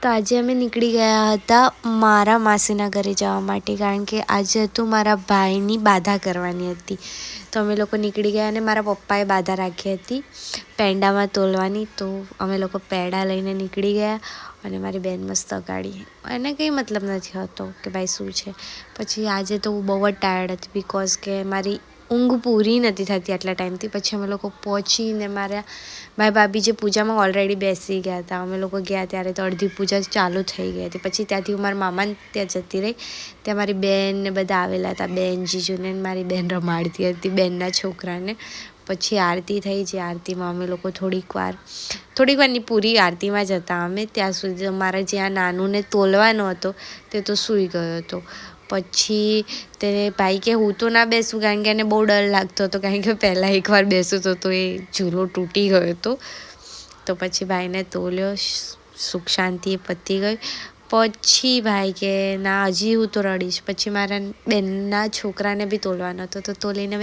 તો આજે અમે નીકળી ગયા હતા મારા માસીના ઘરે જવા માટે, કારણ કે આજે હતું મારા ભાઈની બાધા કરવાની હતી. તો અમે લોકો નીકળી ગયા અને મારા પપ્પાએ બાધા રાખી હતી પેંડામાં તોલવાની. તો અમે લોકો પેંડા લઈને નીકળી ગયા અને મારી બેન મસ્ત ગાડી, એને કંઈ મતલબ નથી હોતો કે ભાઈ શું છે. પછી આજે તો હું બહુ જ ટાયર્ડ હતી, બિકોઝ કે મારી ઊંઘ પૂરી નથી થતી આટલા ટાઈમથી. પછી અમે લોકો પહોંચીને મારા ભાઈ ભાભી જે પૂજામાં ઓલરેડી બેસી ગયા હતા. અમે લોકો ગયા ત્યારે તો અડધી પૂજા ચાલુ થઈ ગઈ હતી. પછી ત્યાંથી હું મારા મામાને ત્યાં જતી રહી. ત્યાં મારી બેન ને બધા આવેલા હતા, બેન જીજુને મારી બેન રમાડતી હતી બેનના છોકરાને. પછી આરતી થઈ, જે આરતીમાં અમે લોકો થોડીક વારની પૂરી આરતીમાં જ હતા અમે. ત્યાં સુધી મારા જ્યાં નાનુંને તોલવાનો હતો તે તો સૂઈ ગયો હતો. પછી તેને ભાઈ કે હું તો ના બેસું, કારણ કે એને બહુ ડર લાગતો હતો, કારણ કે પહેલાં એકવાર બેસું તો એ ઝૂલો તૂટી ગયો હતો. તો પછી ભાઈને તોલ્યો, સુખ શાંતિ પતી ગઈ. પછી ભાઈ કે ના હજી હું તો રડીશ. પછી મારા બેનના છોકરાને બી તોલવાનો હતો, તો તોલીને મેં